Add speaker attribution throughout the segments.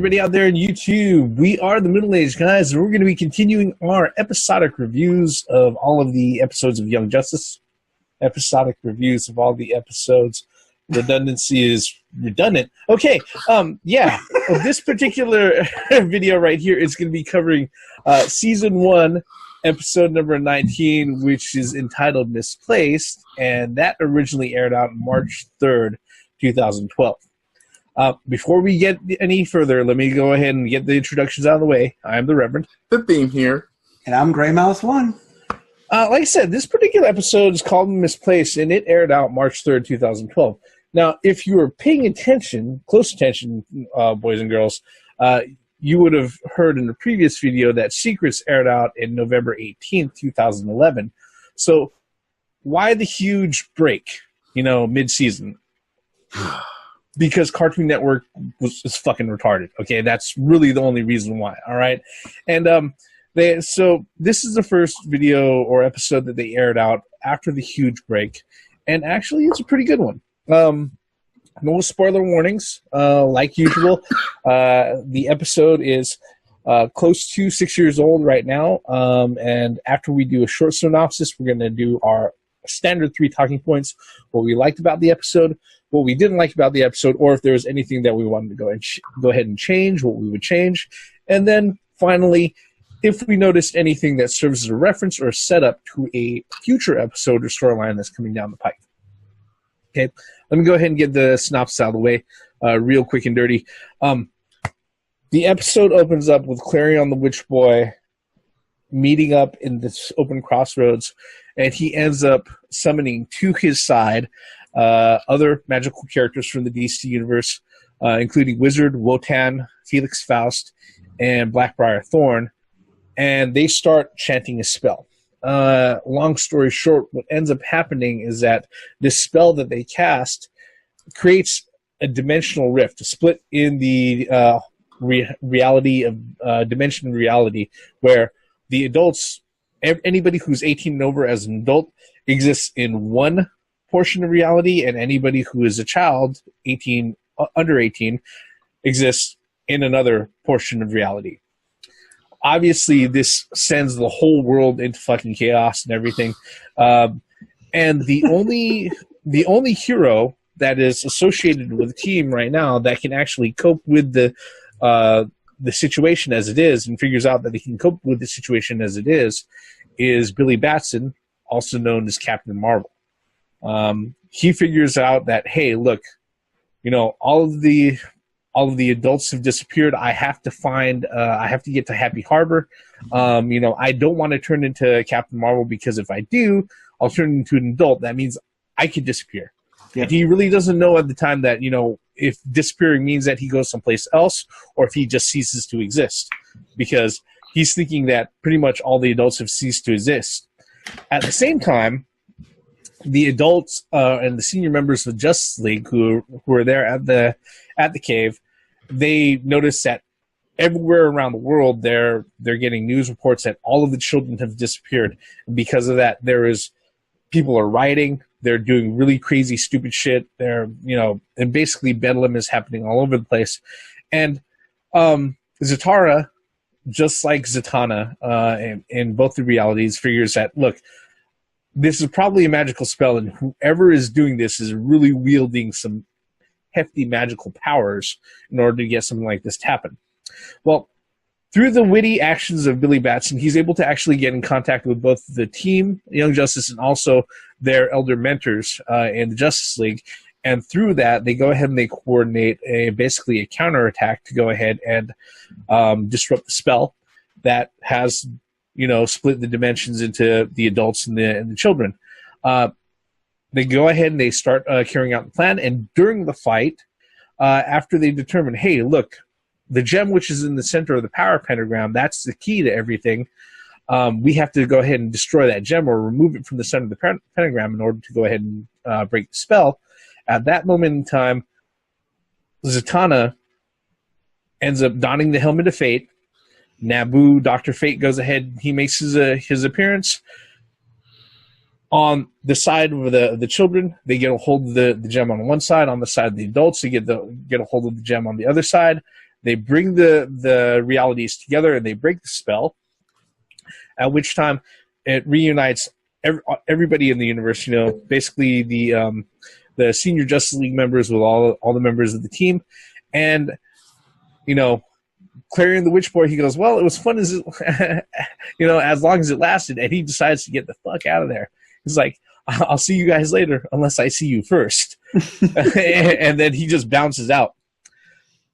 Speaker 1: everybody out there in YouTube? We are the Middle-Aged Guys, and we're going to be continuing our episodic reviews of all of the episodes of Young Justice. Episodic reviews of all the episodes. Redundancy is redundant. Okay, yeah. Well, this particular video right here is going to be covering Season 1, Episode number 19, which is entitled Misplaced, and that originally aired out March 3rd, 2012. Before we get any further, let me go ahead and get the introductions out of the way. I'm the Reverend.
Speaker 2: The Theme here.
Speaker 3: And I'm Grey Mouse 1.
Speaker 1: Like I said, this particular episode is called Misplaced, and it aired out March 3rd, 2012. Now, if you were paying attention, close attention, boys and girls, you would have heard in the previous video that Secrets aired out in November 18th, 2011. So why the huge break, mid-season? Because Cartoon Network is fucking retarded. Okay, that's really the only reason why. All right, and so this is the first video or episode that they aired out after the huge break, and actually, it's a pretty good one. No spoiler warnings, like usual. The episode is close to 6 years old right now, and after we do a short synopsis, we're going to do our standard 3 talking points: what we liked about the episode, what we didn't like about the episode, or if there was anything that we wanted to go ahead and change, what we would change, and then finally, if we noticed anything that serves as a reference or a setup to a future episode or storyline that's coming down the pike. Okay, let me go ahead and get the synopsis out of the way, real quick and dirty. The episode opens up with Clarion the Witch Boy meeting up in this open crossroads, and he ends up summoning to his side other magical characters from the DC universe, including Wizard, Wotan, Felix Faust, and Blackbriar Thorn, and they start chanting a spell. Long story short, what ends up happening is that this spell that they cast creates a dimensional rift, a split in the reality of dimension reality, where the adults, anybody who's 18 and over as an adult, exists in one portion of reality, and anybody who is a child, under 18, exists in another portion of reality. Obviously, this sends the whole world into fucking chaos and everything. And the only hero that is associated with the team right now that can actually cope with the situation as it is, and figures out that he can cope with the situation as it is Billy Batson, also known as Captain Marvel. He figures out that, hey, look, all of the adults have disappeared. I have to get to Happy Harbor. I don't want to turn into Captain Marvel, because if I do, I'll turn into an adult. That means I could disappear. Yeah. And he really doesn't know at the time that, if disappearing means that he goes someplace else or if he just ceases to exist, because he's thinking that pretty much all the adults have ceased to exist. At the same time, the adults and the senior members of the Justice League who are there at the cave, they notice that everywhere around the world they're getting news reports that all of the children have disappeared. And because of that, people are rioting. They're doing really crazy, stupid shit. And basically bedlam is happening all over the place. And Zatara, just like Zatanna in both the realities, figures that, look, this is probably a magical spell, and whoever is doing this is really wielding some hefty magical powers in order to get something like this to happen. Well, through the witty actions of Billy Batson, he's able to actually get in contact with both the team, Young Justice, and also their elder mentors in the Justice League. And through that, they go ahead and they coordinate basically a counterattack to go ahead and disrupt the spell that has, split the dimensions into the adults and the children. They go ahead and they start carrying out the plan. And during the fight, after they determine, hey, look, the gem which is in the center of the power pentagram, that's the key to everything. We have to go ahead and destroy that gem or remove it from the center of the pentagram in order to go ahead and break the spell. At that moment in time, Zatanna ends up donning the helmet of fate. Naboo, Dr. Fate, goes ahead. He makes his appearance. On the side of the children, they get a hold of the gem on one side. On the side of the adults, they get a hold of the gem on the other side. They bring the realities together and they break the spell. At which time, it reunites everybody in the universe. You know, basically the senior Justice League members with all the members of the team, and you know, Clarion the Witch Boy. He goes, "Well, it was fun as as long as it lasted," and he decides to get the fuck out of there. He's like, "I'll see you guys later, unless I see you first." And then he just bounces out.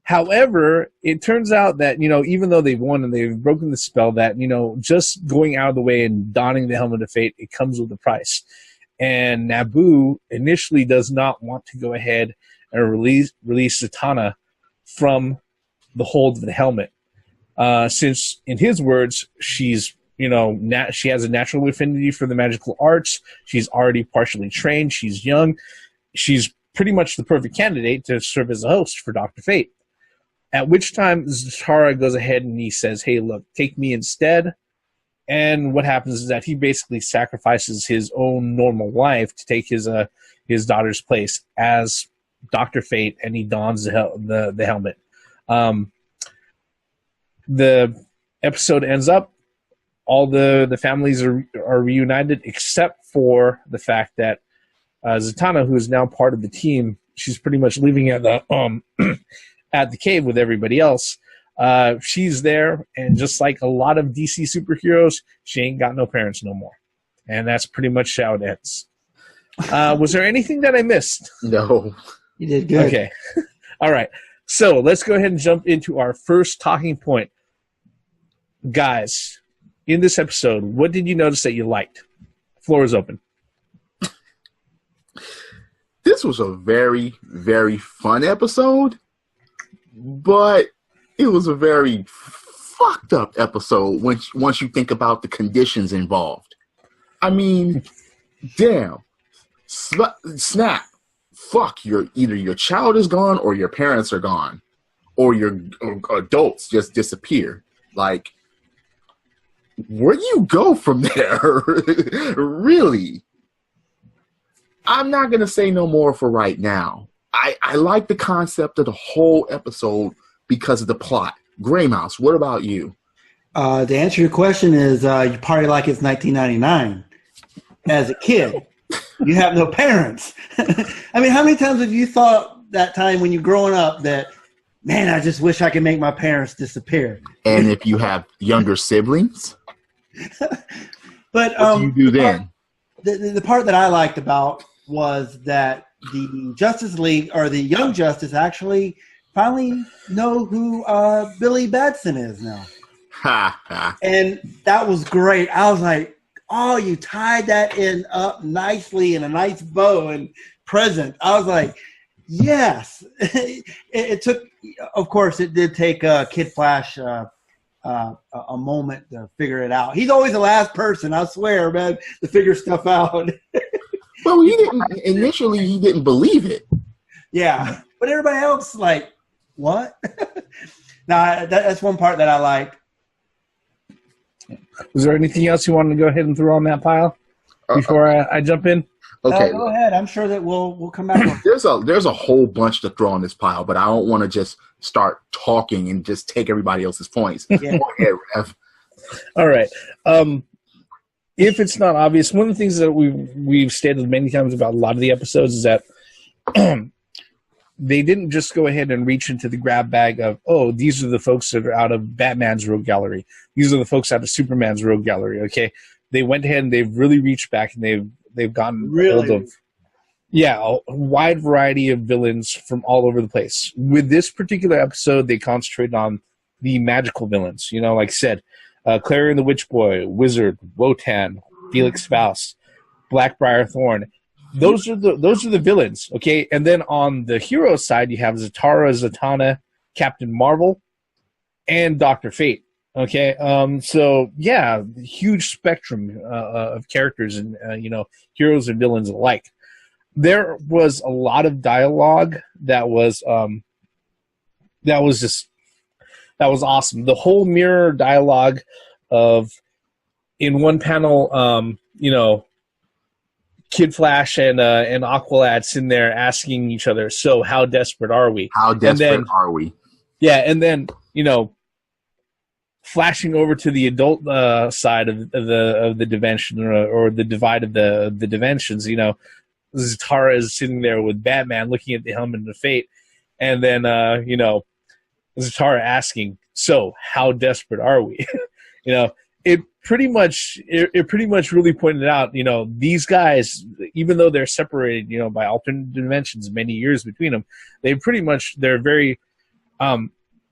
Speaker 1: However, it turns out that, even though they've won and they've broken the spell, that, just going out of the way and donning the Helmet of Fate, it comes with a price. And Naboo initially does not want to go ahead and release Zatanna from the hold of the helmet. Since, in his words, she's, she has a natural affinity for the magical arts. She's already partially trained. She's young. She's pretty much the perfect candidate to serve as a host for Dr. Fate. At which time, Zatara goes ahead and he says, "Hey, look, take me instead." And what happens is that he basically sacrifices his own normal life to take his daughter's place as Dr. Fate, and he dons the helmet. The episode ends up, all the families are reunited, except for the fact that Zatanna, who is now part of the team, she's pretty much living at the at the cave with everybody else. She's there, and just like a lot of DC superheroes, she ain't got no parents no more. And that's pretty much how it ends. Was there anything that I missed?
Speaker 2: No.
Speaker 3: You did good.
Speaker 1: Okay. All right. So let's go ahead and jump into our first talking point. Guys, in this episode, what did you notice that you liked? Floor is open.
Speaker 2: This was a very, very fun episode, but it was a very fucked up episode once you think about the conditions involved. I mean, damn. Snap. Fuck, either your child is gone or your parents are gone. Or your adults just disappear. Like, where do you go from there? Really? I'm not going to say no more for right now. I like the concept of the whole episode because of the plot. Gray Mouse, what about you?
Speaker 3: To answer your question is you party like it's 1999. As a kid, you have no parents. I mean, how many times have you thought that time when you're growing up that, man, I just wish I could make my parents disappear?
Speaker 2: And if you have younger siblings?
Speaker 3: But
Speaker 2: what do you do then?
Speaker 3: The part that I liked about was that the Justice League, or the Young Justice, actually finally know who Billy Batson is now. And that was great. I was like, oh, you tied that in up nicely in a nice bow and present. I was like, yes. It took, of course, it did take Kid Flash a moment to figure it out. He's always the last person, I swear, man, to figure stuff out.
Speaker 2: Well, he didn't believe it.
Speaker 3: Yeah, but everybody else, like, what? Now, that's one part that I like.
Speaker 1: Was there anything else you wanted to go ahead and throw on that pile before I jump in?
Speaker 2: Okay,
Speaker 3: go ahead. I'm sure that we'll come back on.
Speaker 2: There's a whole bunch to throw on this pile, but I don't want to just start talking and just take everybody else's points.
Speaker 3: Yeah.
Speaker 2: Go ahead, Rev.
Speaker 1: All right. If it's not obvious, one of the things that we've stated many times about a lot of the episodes is that they didn't just go ahead and reach into the grab bag of, oh, these are the folks that are out of Batman's rogue gallery. These are the folks out of Superman's rogue gallery. Okay, they went ahead and they've really reached back and they've gotten hold of a wide variety of villains from all over the place. With this particular episode, they concentrated on the magical villains. Like I said, Clarion the Witch Boy, Wizard, Wotan, Felix Faust, Blackbriar Thorn. Those are the villains, okay? And then on the hero side, you have Zatara, Zatanna, Captain Marvel, and Dr. Fate, okay? So, yeah, huge spectrum of characters and, heroes and villains alike. There was a lot of dialogue that was awesome. The whole mirror dialogue of, in one panel, Kid Flash and Aqualad sitting there asking each other, so how desperate are we?
Speaker 2: How desperate are we?
Speaker 1: Yeah, and then flashing over to the adult side of the dimension or the divide of the dimensions. Zatara is sitting there with Batman looking at the helmet of fate, and then Zatara asking, "So, how desperate are we?" It pretty much really pointed out, these guys, even though they're separated, by alternate dimensions, many years between them, they're very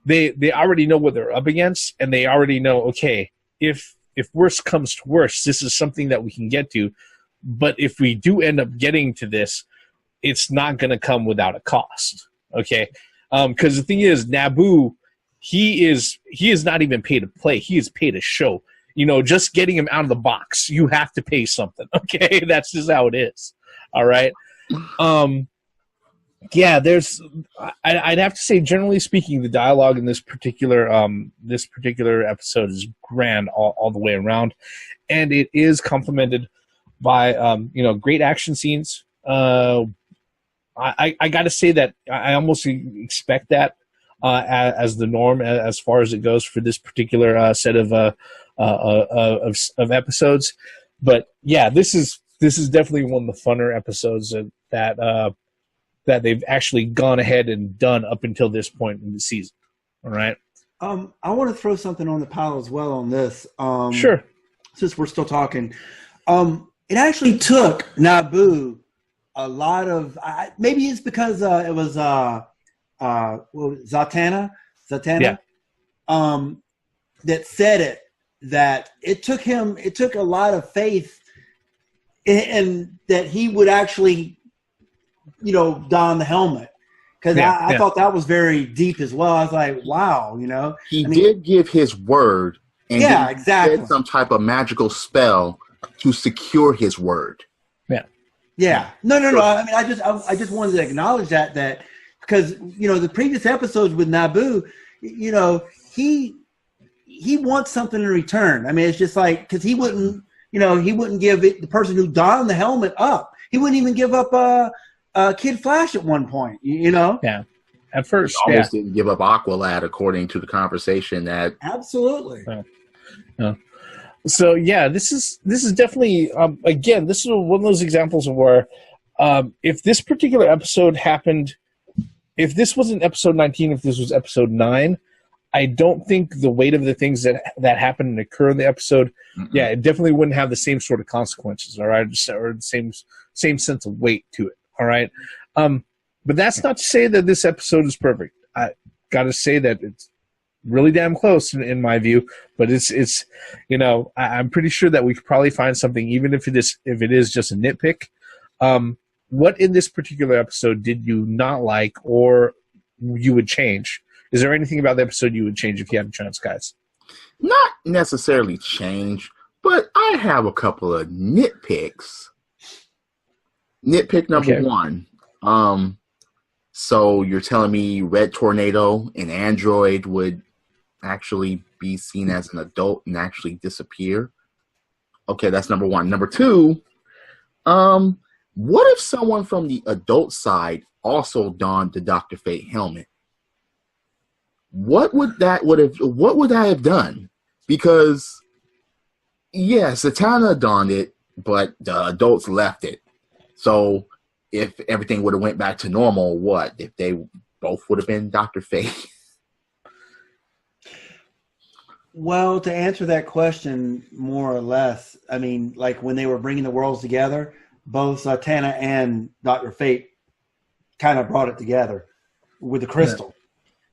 Speaker 1: they already know what they're up against, and they already know, okay, if worse comes to worse, this is something that we can get to. But if we do end up getting to this, it's not going to come without a cost. Okay, because the thing is, Naboo, he is not even paid to play; he is paid to show. Just getting him out of the box, you have to pay something. Okay, that's just how it is. All right. Yeah, I'd have to say, generally speaking, the dialogue in this particular episode is grand all the way around, and it is complemented by great action scenes. I got to say that I almost expect that as the norm as far as it goes for this particular set of episodes. But yeah, this is definitely one of the funner episodes that they've actually gone ahead and done up until this point in the season. All right.
Speaker 3: I want to throw something on the pile as well on this.
Speaker 1: Sure.
Speaker 3: Since we're still talking, it actually took Naboo a lot of. Maybe it's because it was Zatanna.
Speaker 1: Yeah.
Speaker 3: That said it. That it took a lot of faith, in that he would actually, don the helmet, because I thought that was very deep as well. I was like, wow,
Speaker 2: he did give his word, and
Speaker 3: exactly,
Speaker 2: did some type of magical spell to secure his word.
Speaker 3: Yeah. No. I mean, I just wanted to acknowledge that because the previous episodes with Naboo, he wants something in return. I mean, it's just like, because he wouldn't give the person who donned the helmet up. He wouldn't even give up Kid Flash at one point,
Speaker 1: Yeah. At first,
Speaker 2: he almost didn't give up Aqualad, according to the conversation that.
Speaker 3: Absolutely.
Speaker 1: Yeah. So yeah, this is definitely again, this is one of those examples of where if this particular episode happened, if this wasn't episode 19, if this was episode 9, I don't think the weight of the things that happen and occur in the episode, it definitely wouldn't have the same sort of consequences, all right, or the same sense of weight to it, all right. But that's not to say that this episode is perfect. I got to say that it's really damn close in my view, but it's I'm pretty sure that we could probably find something, even if it is just a nitpick. What in this particular episode did you not like, or you would change? Is there anything about the episode you would change if you had a chance, guys?
Speaker 2: Not necessarily change, but I have a couple of nitpicks. Nitpick number one. So you're telling me Red Tornado, an android, would actually be seen as an adult and actually disappear? Okay, that's number one. Number two, what if someone from the adult side also donned the Dr. Fate helmet? What would that have done? Because yes, Zatanna donned it, but the adults left it. So if everything would have went back to normal, what if they both would have been Dr. Fate?
Speaker 3: Well, to answer that question more or less, I mean, like when they were bringing the worlds together, both Zatanna and Dr. Fate kind of brought it together with the crystal.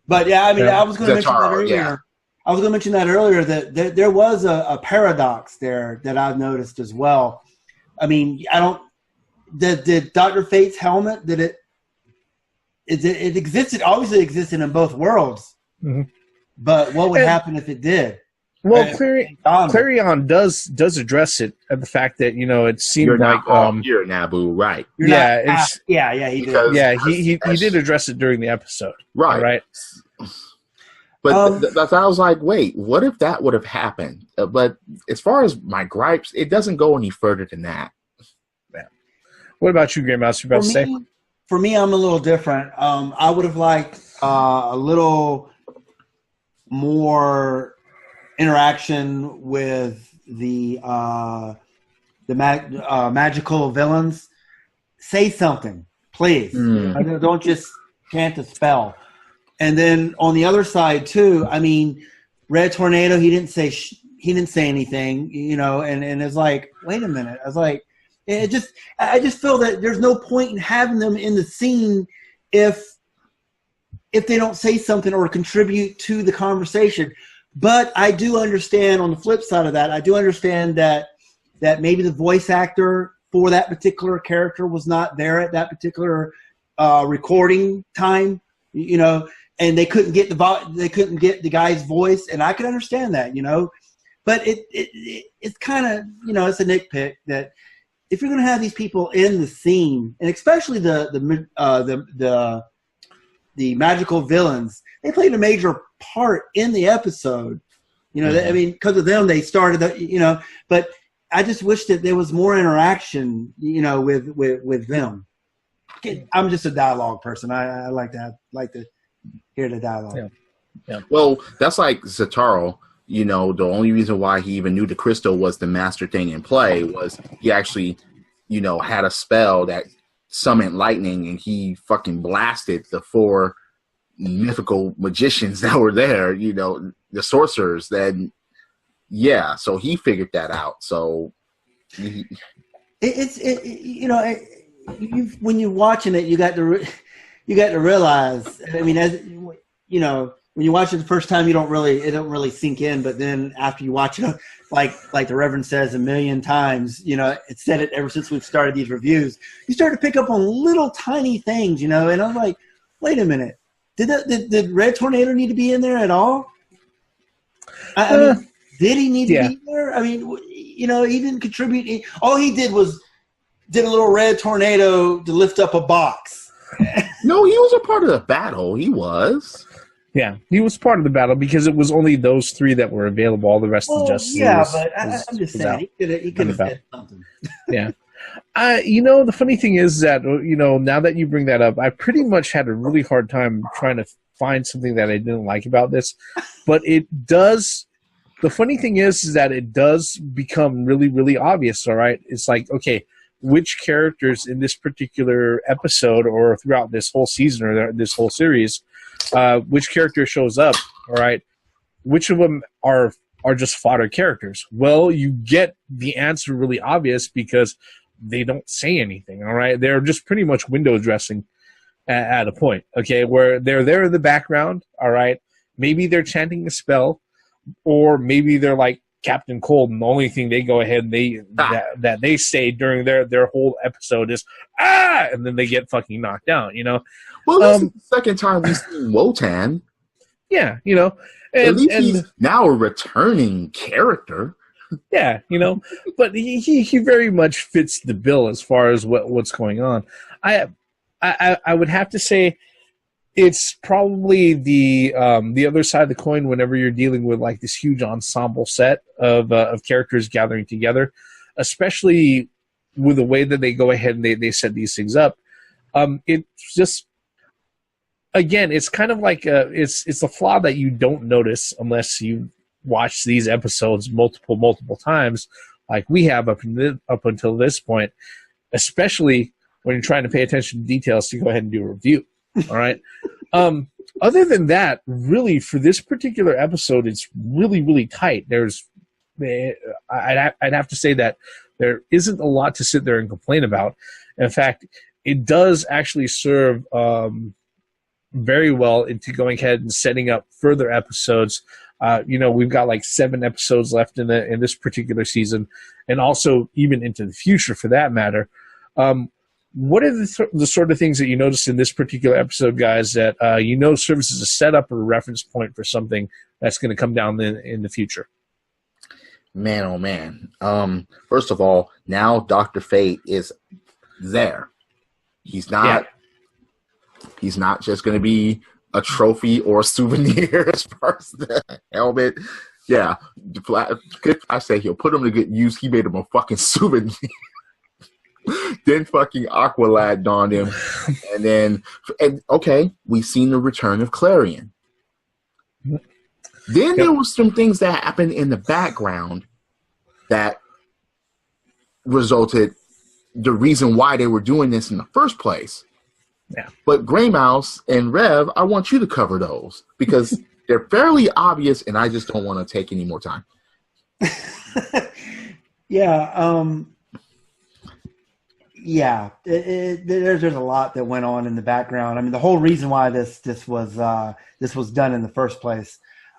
Speaker 3: But yeah, I mean, I was going to mention that earlier. Yeah. I was going to mention that earlier, that there was a paradox there that I've noticed as well. I mean, did Dr. Fate's helmet, it existed, obviously existed in both worlds. Mm-hmm. But what would happen if it did?
Speaker 1: Well, Clarion does address it at the fact that it seemed
Speaker 2: you're
Speaker 1: like
Speaker 2: you're Naboo, right?
Speaker 3: He did.
Speaker 1: Yeah, he did address it during the episode, right.
Speaker 2: But I was like, wait, what if that would have happened? But as far as my gripes, it doesn't go any further than that.
Speaker 1: Yeah. What about you, Grandmaster?
Speaker 3: For me, I'm a little different. I would have liked a little more interaction with the magical villains, say something, please. Don't just chant a spell. And then on the other side too, I mean, Red Tornado, he didn't say anything, you know, and it's like, wait a minute. I was like, I just feel that there's no point in having them in the scene if they don't say something or contribute to the conversation. But I do understand on the flip side of that, I do understand that maybe the voice actor for that particular character was not there at that particular recording time, you know, and they couldn't get the guy's voice, and I can understand that, you know. But it's kind of, you know, it's a nitpick that if you're going to have these people in the scene, and especially the magical villains, they played a major part in the episode. You know, I mean, because of them, they started, you know. But I just wish that there was more interaction, you know, with them. I'm just a dialogue person. I like to hear the dialogue.
Speaker 2: Yeah. Well, that's like Zataro. You know, the only reason why he even knew the crystal was the master thing in play was he actually, you know, had a spell that summoned lightning, and he fucking blasted the 4 mythical magicians that were there, you know, the sorcerers. Then, yeah, so he figured that out. So, you know, when you're watching it, you got to realize. I mean, as you know, when you watch it the first time, it don't really sink in. But then after you watch it, like the Reverend says a million times, you know, it's said it ever since we've started these reviews. You start to pick up on little tiny things, you know. And I'm like, wait a minute, did Red Tornado need to be in there at all? I mean, did he need to be there? I mean, you know, he didn't contribute. All he did was did a little Red Tornado to lift up a box. No, he was a part of the battle. He was.
Speaker 1: Yeah, he was part of the battle because it was only those 3 that were available. All the rest of the Justice League
Speaker 3: I'm just saying he could have said something.
Speaker 1: Yeah. You know, the funny thing is that, you know, now that you bring that up, I pretty much had a really hard time trying to find something that I didn't like about this. But it does – the funny thing is that it does become really, really obvious, all right? It's like, okay, which characters in this particular episode or throughout this whole season or this whole series – which character shows up, all right? Which of them are just fodder characters? Well, you get the answer really obvious because they don't say anything, all right? They're just pretty much window dressing at a point, okay, where they're there in the background, all right? Maybe they're chanting a spell, or maybe they're like Captain Cold, and the only thing they go ahead and that they say during their whole episode is, ah! And then they get fucking knocked out, you know?
Speaker 2: Well, this is the second time we've seen Wotan.
Speaker 1: Yeah, you know.
Speaker 2: At least he's now a returning character.
Speaker 1: Yeah, you know. But he very much fits the bill as far as what's going on. I would have to say it's probably the other side of the coin whenever you're dealing with like this huge ensemble set of characters gathering together, especially with the way that they go ahead and they set these things up. It's just, again, it's kind of like it's a flaw that you don't notice unless you watch these episodes multiple times, like we have up until this point, especially when you're trying to pay attention to details to go ahead and do a review. All right. Other than that, really, for this particular episode, it's really, really tight. I'd have to say that there isn't a lot to sit there and complain about. In fact, it does actually serve very well into going ahead and setting up further episodes. You know, we've got like 7 episodes left in this particular season, and also even into the future for that matter. What are the sort of things that you noticed in this particular episode, guys, that you know serves as a setup or a reference point for something that's going to come down in the future?
Speaker 2: Man, oh man. First of all, now Dr. Fate is there. He's not just going to be a trophy or a souvenir as far as the helmet. Yeah. I say he'll put him to good use. He made him a fucking souvenir. Then fucking Aqualad donned him. And okay, we've seen the return of Clarion. Then there was some things that happened in the background that resulted the reason why they were doing this in the first place.
Speaker 1: Yeah.
Speaker 2: But Gray Mouse and Rev, I want you to cover those because they're fairly obvious, and I just don't want to take any more time.
Speaker 3: There's a lot that went on in the background. I mean, the whole reason why this was done in the first place.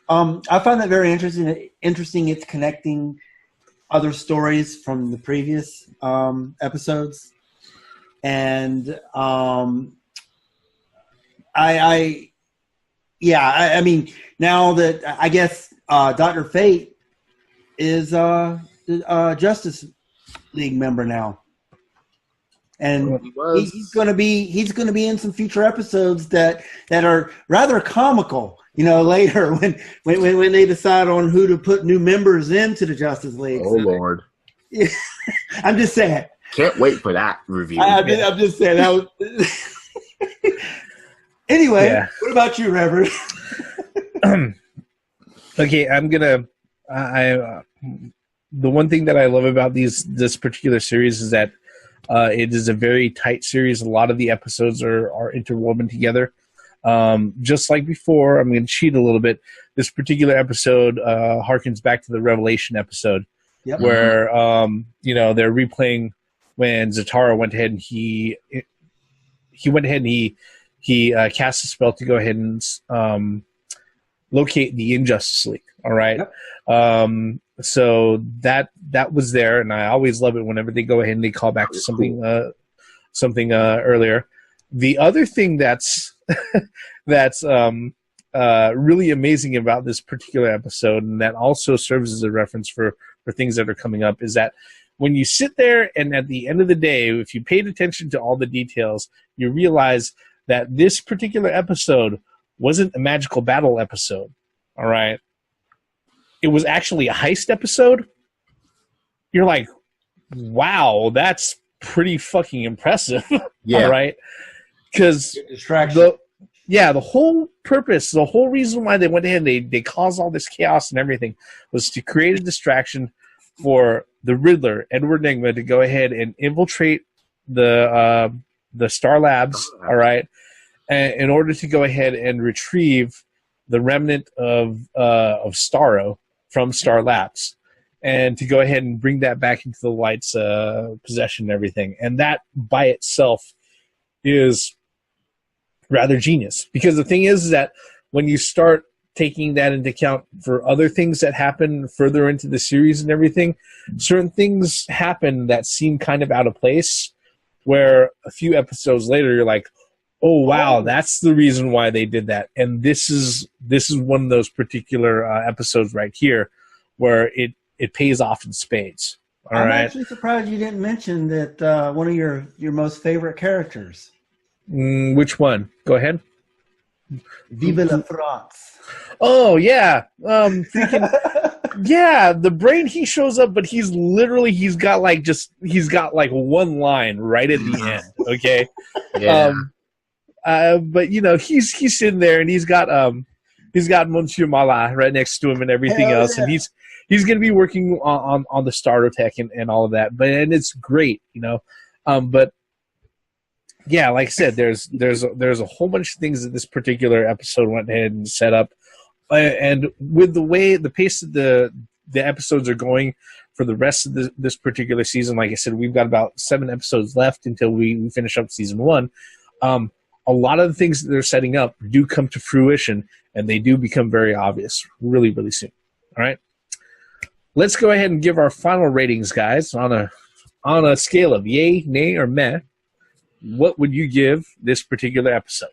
Speaker 3: I find that very interesting. It's connecting other stories from the previous episodes, and I mean, now that I guess Dr. Fate is a Justice League member now, and he's going to be in some future episodes that are rather comical. You know, later when they decide on who to put new members into the Justice League.
Speaker 2: Oh, Lord!
Speaker 3: I'm just saying.
Speaker 2: Can't wait for that review.
Speaker 3: I'm just saying that was. Anyway, What about you, Reverend?
Speaker 1: Okay, I'm gonna. The one thing that I love about this particular series is that it is a very tight series. A lot of the episodes are interwoven together. Just like before, I'm going to cheat a little bit. This particular episode harkens back to the Revelation episode, where they're replaying when Zatara went ahead and he cast a spell to go ahead and locate the Injustice League. All right. Yep. So that was there, and I always love it whenever they go ahead and they call back to something earlier. The other thing that's really amazing about this particular episode, and that also serves as a reference for things that are coming up, is that when you sit there and at the end of the day, if you paid attention to all the details, you realize that this particular episode wasn't a magical battle episode. All right. It was actually a heist episode. You're like, wow, that's pretty fucking impressive.
Speaker 2: Yeah.
Speaker 1: All right. Because the whole purpose, the whole reason why they went ahead and they caused all this chaos and everything was to create a distraction for the Riddler, Edward Nygma, to go ahead and infiltrate the Star Labs, all right, in order to go ahead and retrieve the remnant of Starro from Star Labs, and to go ahead and bring that back into the Light's possession and everything. And that by itself is rather genius, because the thing is that when you start taking that into account for other things that happen further into the series and everything, certain things happen that seem kind of out of place, where a few episodes later you're like, oh wow, that's the reason why they did that. And this is one of those particular episodes right here where it pays off in spades. I'm
Speaker 3: actually surprised you didn't mention that one of your most favorite characters.
Speaker 1: Which one? Go ahead.
Speaker 3: Vive la France.
Speaker 1: Oh yeah, yeah. The brain, he shows up, but he's got like one line right at the end. Okay.
Speaker 2: Yeah.
Speaker 1: But he's sitting there and he's got Monsieur Mala right next to him and everything else, and he's going to be working on the starter tech and all of that. And it's great, but. Yeah, like I said, there's a whole bunch of things that this particular episode went ahead and set up, and with the pace that the episodes are going for the rest of this particular season, like I said, we've got about 7 episodes left until we finish up season 1. A lot of the things that they're setting up do come to fruition, and they do become very obvious really, really soon. All right, let's go ahead and give our final ratings, guys, on a scale of yay, nay, or meh. What would you give this particular episode?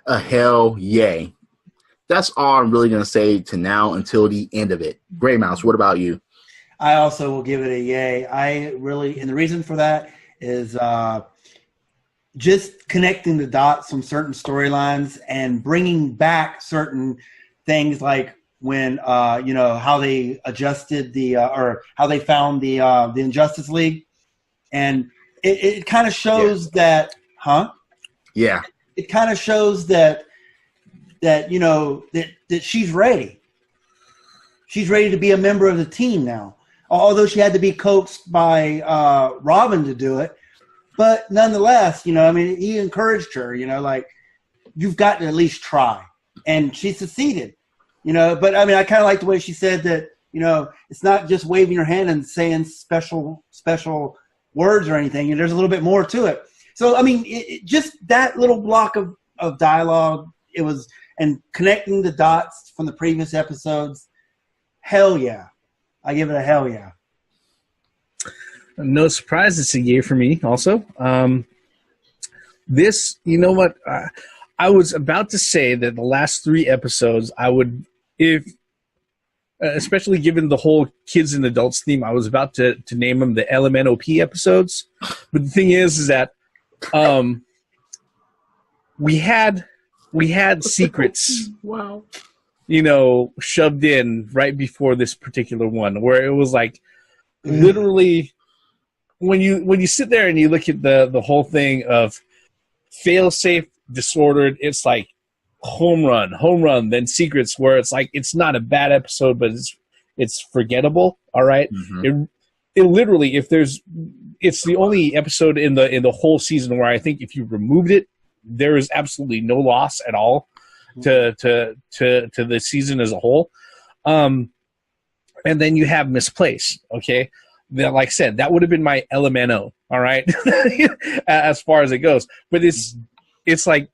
Speaker 2: A hell yay. That's all I'm really going to say to now until the end of it. Gray Mouse, what about you?
Speaker 3: I also will give it a yay. And the reason for that is just connecting the dots on certain storylines and bringing back certain things, like when, how they adjusted or how they found the Injustice League. And it kind of shows that,
Speaker 2: Yeah.
Speaker 3: It kind of shows that she's ready. she's ready to be a member of the team now. Although she had to be coaxed by Robin to do it. But nonetheless, I mean, he encouraged her, like, you've got to at least try. And she succeeded, But, I mean, I kind of like the way she said that, it's not just waving your hand and saying special words or anything. And there's a little bit more to it. So, I mean, just that little block of dialogue, and connecting the dots from the previous episodes, hell yeah. I give it a hell yeah.
Speaker 1: No surprise, it's a yay for me also. This, you know what? I was about to say that the last 3 episodes, I would, especially given the whole kids and adults theme, I was about to name them the LMNOP episodes. But the thing is that we had secrets.
Speaker 2: Wow.
Speaker 1: Shoved in right before this particular one, where it was like literally when you sit there and you look at the whole thing of fail safe, disordered, it's like home run, then secrets, where it's like it's not a bad episode, but it's forgettable. All right. Mm-hmm. It literally, it's the only episode in the whole season where I think if you removed it, there is absolutely no loss at all to the season as a whole. And then you have Misplaced, okay? That, like I said, that would have been my LMNO, all right? As far as it goes. But it's like,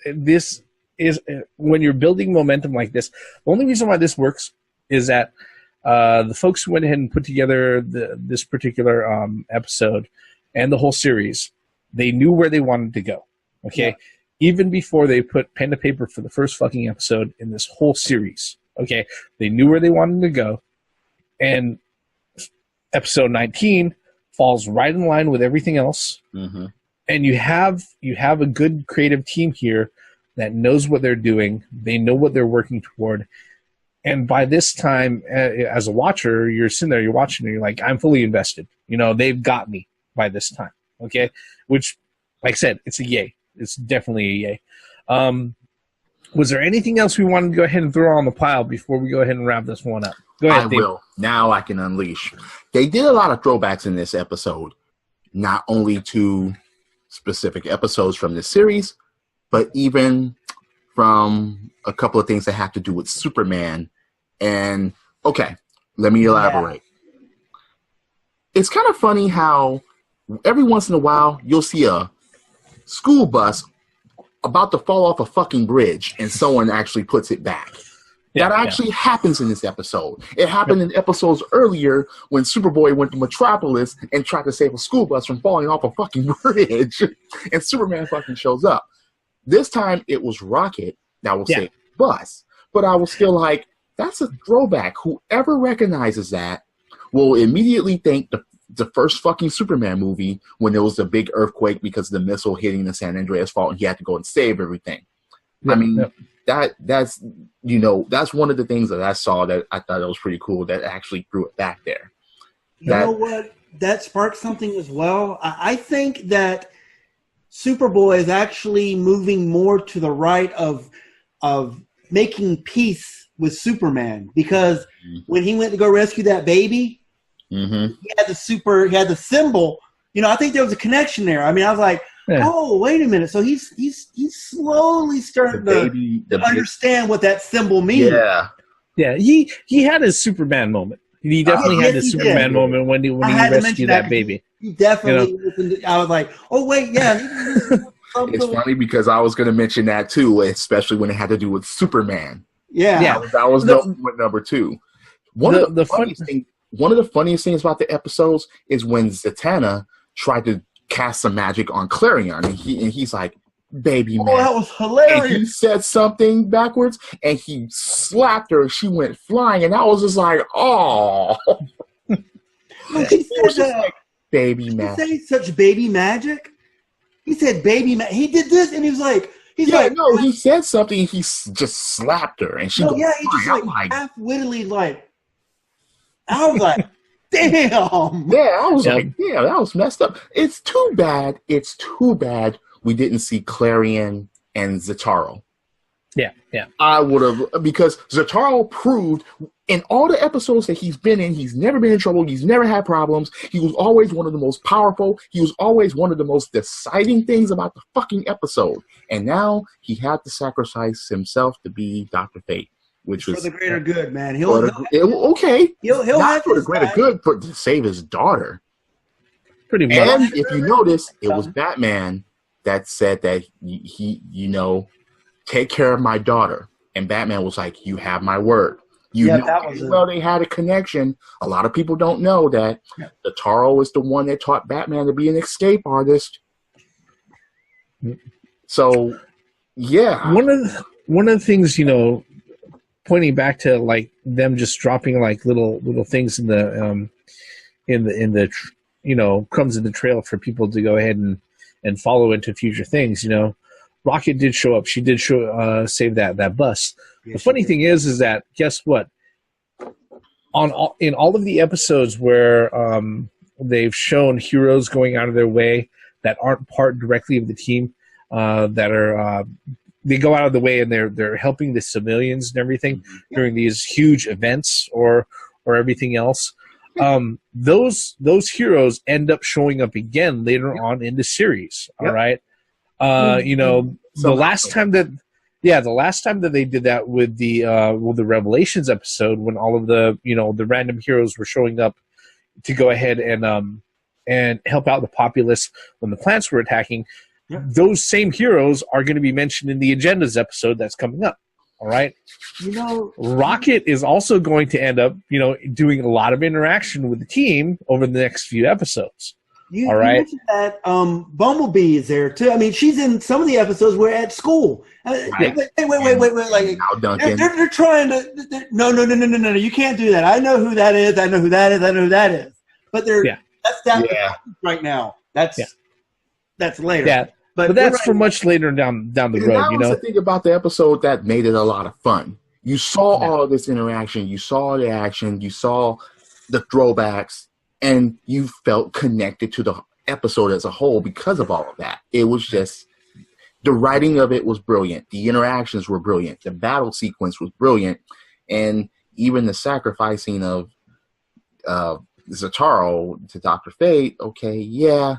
Speaker 1: this is, when you're building momentum like this, the only reason why this works is that the folks who went ahead and put together this particular episode and the whole series, they knew where they wanted to go, okay? Yeah. Even before they put pen to paper for the first fucking episode in this whole series, okay? They knew where they wanted to go, and episode 19 falls right in line with everything else. Mm-hmm. And you have a good creative team here that knows what they're doing. They know what they're working toward. And by this time, as a watcher, you're sitting there, you're watching, and you're like, I'm fully invested. They've got me by this time, okay? Which, like I said, it's a yay. It's definitely a yay. Was there anything else we wanted to go ahead and throw on the pile before we go ahead and wrap this one up? Go ahead, Dave.
Speaker 2: Will. Now I can unleash. They did a lot of throwbacks in this episode, not only to specific episodes from this series, but even from a couple of things that have to do with Superman. And, okay, let me elaborate. Yeah. It's kind of funny how every once in a while you'll see a school bus about to fall off a fucking bridge and someone actually puts it back. That actually happens in this episode. It happened in episodes earlier when Superboy went to Metropolis and tried to save a school bus from falling off a fucking bridge, and Superman fucking shows up. This time it was Rocket that will save the bus, but I was still like, that's a throwback. Whoever recognizes that will immediately think the first fucking Superman movie when there was a big earthquake because of the missile hitting the San Andreas fault and he had to go and save everything. I mean, that's one of the things that I saw that I thought it was pretty cool that actually threw it back there.
Speaker 3: You know what? That sparked something as well. I think that Superboy is actually moving more to the right of making peace with Superman, because when he went to go rescue that baby, he had the symbol. I think there was a connection there. I mean, I was like, oh, wait a minute. So he's slowly starting to understand what that symbol means.
Speaker 1: Yeah. He had his Superman moment. He definitely had his Superman moment when he rescued that baby.
Speaker 3: He definitely listened. I was like, oh wait, yeah.
Speaker 2: It's funny because I was going to mention that too, especially when it had to do with Superman.
Speaker 3: Yeah.
Speaker 2: That was number 2. One of the funniest things about the episodes is when Zatanna tried to cast some magic on Clarion, and he's like, baby man.
Speaker 3: Oh, that was hilarious.
Speaker 2: And he said something backwards, and he slapped her, she went flying, and I was just like, oh.
Speaker 3: He was just like,
Speaker 2: baby magic.
Speaker 3: He said such baby magic? He said baby magic. He did this, and he was like, he
Speaker 2: said something, and he just slapped her, and she
Speaker 3: he just half-wittedly I was like, damn.
Speaker 2: Yeah, I was like, yeah, that was messed up. It's too bad we didn't see Clarion and Zataro.
Speaker 1: Yeah.
Speaker 2: I would have, because Zataro proved in all the episodes that he's been in, he's never been in trouble. He's never had problems. He was always one of the most powerful. He was always one of the most deciding things about the fucking episode. And now he had to sacrifice himself to be Dr. Fate, which was
Speaker 3: for the greater good, man.
Speaker 2: He'll not for the greater good, but to save his daughter.
Speaker 1: Pretty much.
Speaker 2: And if you notice, it was Batman that said that he take care of my daughter. And Batman was like, you have my word. They had a connection. A lot of people don't know that the Taro is the one that taught Batman to be an escape artist. So, yeah.
Speaker 1: One of the things, pointing back to like them just dropping like little things in the crumbs in the trail for people to go ahead and follow into future things. Rocket did show up. She did save that bus. Yes, the funny thing is that guess what? In all of the episodes where they've shown heroes going out of their way that aren't part directly of the team, that are they go out of the way and they're helping the civilians and everything during these huge events or everything else. Those heroes end up showing up again later on in the series. All right. The last time that they did that with the Revelations episode, when all of the the random heroes were showing up to go ahead and help out the populace when the plants were attacking, those same heroes are going to be mentioned in the Agendas episode that's coming up. All right. Rocket is also going to end up, doing a lot of interaction with the team over the next few episodes.
Speaker 3: All right. You mentioned that Bumblebee is there too. I mean, she's in some of the episodes. We're at school. Wait. Like they're trying to. No. You can't do that. I know who that is. I know who that is. But that's right now. That's later.
Speaker 1: Yeah. But that's for much later down the road.
Speaker 2: That was the thing about the episode that made it a lot of fun. You saw all of this interaction. You saw the action. You saw the throwbacks. And you felt connected to the episode as a whole because of all of that. It was just, the writing of it was brilliant. The interactions were brilliant. The battle sequence was brilliant. And even the sacrificing of Zataro to Dr. Fate,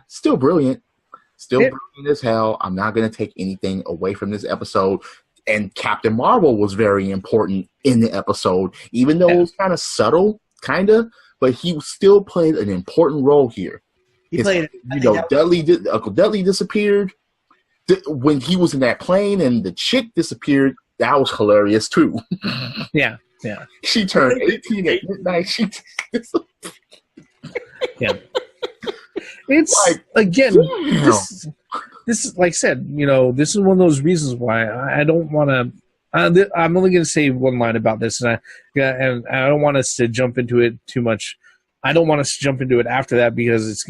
Speaker 2: still brilliant. Still brilliant as hell. I'm not going to take anything away from this episode. And Captain Marvel was very important in the episode, even though it was kind of subtle, but he still played an important role here. Uncle Dudley disappeared. When he was in that plane and the chick disappeared, that was hilarious too.
Speaker 1: Yeah.
Speaker 2: She turned 18 at midnight.
Speaker 1: It's like, again, this is like I said, this is one of those reasons why I don't want to. I'm only going to say one line about this, and I don't want us to jump into it too much. I don't want us to jump into it after that because it's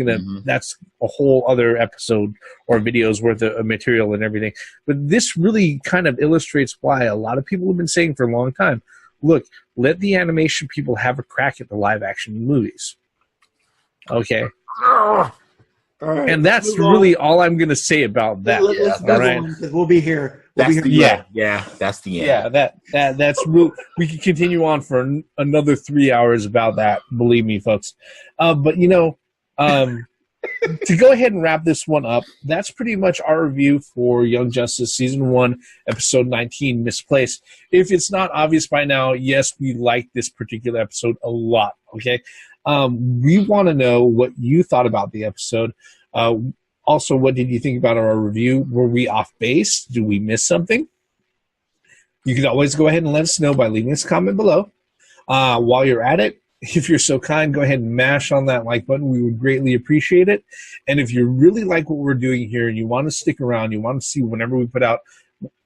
Speaker 1: that's a whole other episode or videos worth of material and everything. But this really kind of illustrates why a lot of people have been saying for a long time, look, let the animation people have a crack at the live action movies. Okay.
Speaker 3: Right,
Speaker 1: and that's really all I'm going to say about that.
Speaker 3: Let's go on, because we'll be here.
Speaker 2: That's the end. Yeah,
Speaker 1: that's real. We can continue on for another 3 hours about that. Believe me, folks. But to go ahead and wrap this one up, that's pretty much our review for Young Justice Season 1, Episode 19, Misplaced. If it's not obvious by now, yes, we like this particular episode a lot, okay? We want to know what you thought about the episode. Also, what did you think about our review? Were we off base? Did we miss something? You can always go ahead and let us know by leaving us a comment below. While you're at it, if you're so kind, go ahead and mash on that like button. We would greatly appreciate it. And if you really like what we're doing here and you want to stick around, you want to see whenever we put out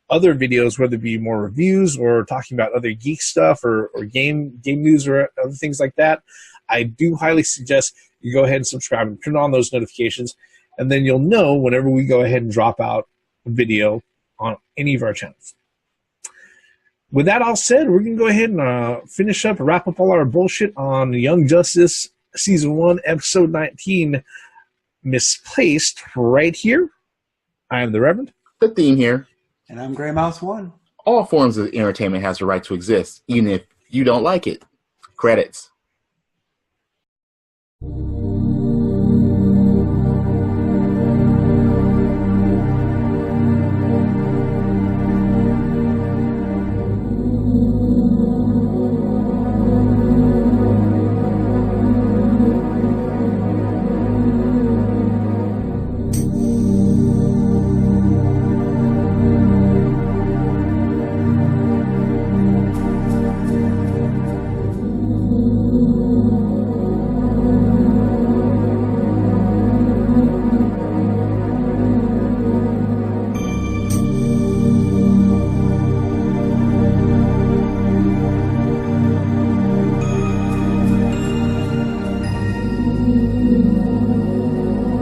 Speaker 1: other videos, whether it be more reviews or talking about other geek stuff or game news or other things like that, I do highly suggest you go ahead and subscribe and turn on those notifications, and then you'll know whenever we go ahead and drop out a video on any of our channels. With that all said, we're going to go ahead and finish up and wrap up all our bullshit on Young Justice Season 1, Episode 19, Misplaced, right here. I am the Reverend.
Speaker 2: The Theme here.
Speaker 3: And I'm Grey Mouse 1.
Speaker 2: All forms of entertainment has the right to exist, even if you don't like it. Credits.